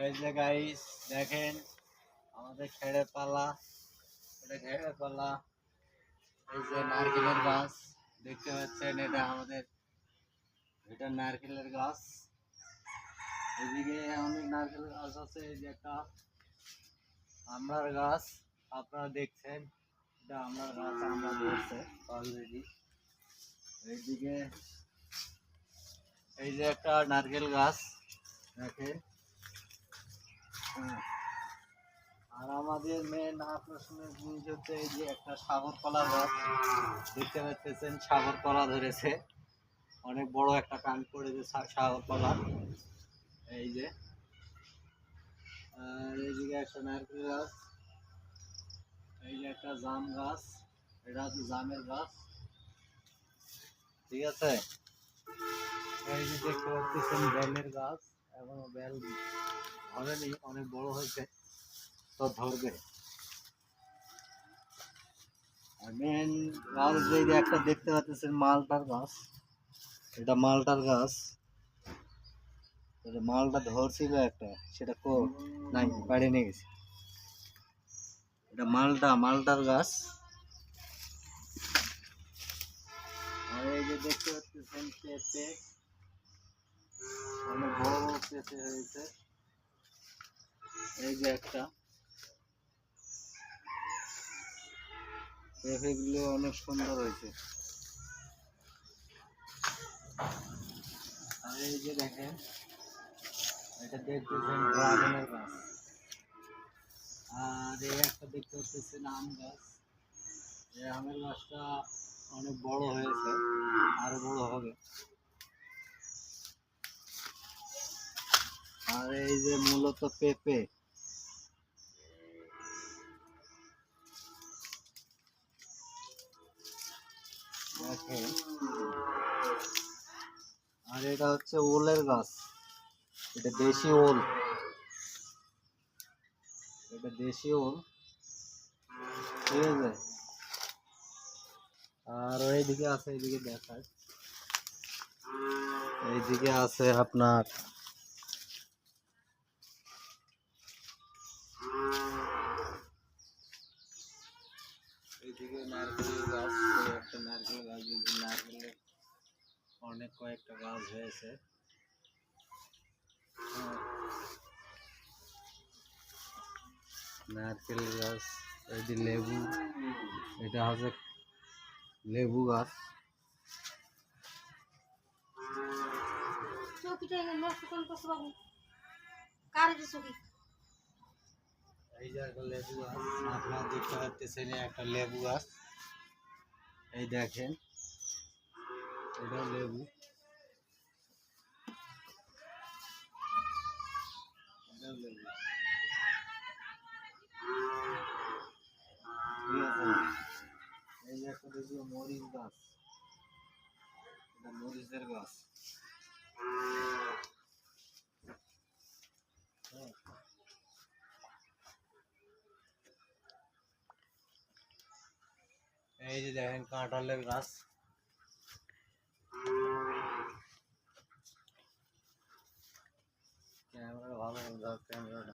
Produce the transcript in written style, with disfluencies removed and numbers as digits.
এই যে গাইস দেখেন আমাদের খেড়ে পালা, এটা খেড়ে পালা। এই যে নারকেলের গাছ দেখতে পাচ্ছেন, এটা আমাদের এটা নারকেলের গাছ। এদিকে অনেক নারকেল গাছ আছে। এই যে একটা আমড়ার গাছ আপনারা দেখছেন, এটা আমড়ার গাছ, আমরা ধরছে অলরেডি। এইদিকে এই যে একটা নারকেল গাছ দেখেন। আর আমাদের মেন আকর্ষণের জিনিস হচ্ছে এই যে একটা সাগর কলা গাছ দেখতে পাচ্ছেন, সাগর কলা ধরেছে, অনেক বড় একটা কান পড়েছে সাগর কলা। এই যে আর এইদিকে একটা নারকেল গাছ, এই যে একটা জাম গাছ, এটা হচ্ছে জামের গাছ, ঠিক আছে। এই যে দেখতে পাচ্ছেন বেলের গাছ, এখনো বেল ধরেনি, অনেক বড় হয়েছে, তো ধরবে। আর মেন গাছ যে একটা দেখতে পাচ্ছেন মালটার গাছ, এটা মালটার গাছ, মালটা ধরছিল একটা, সেটা নাই বাড়ি নিয়ে গেছে। এটা মালটার গাছ। আর এই যে দেখতে পাচ্ছেন পেঁপে, অনেক বড় বড় পেঁপে হয়েছে। এই যে একটা পেঁপে গুলো অনেক সুন্দর হয়েছে। আর এই যে দেখেন এটা দেখতেছেন ড্রাগনের গাছ। আর এই একটা দেখতে পাচ্ছেন আম গাছ। এই আমের গাছটা অনেক বড় হয়েছে, আরো বড় হবে। আর এই যে মূলত পেঁপে, দেখেন। আর এটা হচ্ছে ওলের গাছ, এটা দেশি ওল, এটা দেশি ওল, ঠিক আছে। আর ওইদিকে আছে, এইদিকে দেখায়, এইদিকে আছে আপনার এইদিকে নারকেল গাছ, একটা নারকেল গাছ, নারকেলের অনেক কয়েকটা গাছ হয়েছে। নারকেল গাছ, এই যে লেবু, এটা হচ্ছে লেবু গাছ। এই যে একটা লেবু গাছ, আপনারা দেখতে পাচ্ছেন একটা লেবু গাছ, এই দেখেন এটা লেবু, এটা লেবু, ঠিক আছে। এই যে একটা দেখি মরিচ গাছ, এটা মরিচের গাছ। এই যে দেখেন কাঁঠালের গাছ। ক্যামেরা ভালো, ক্যামেরা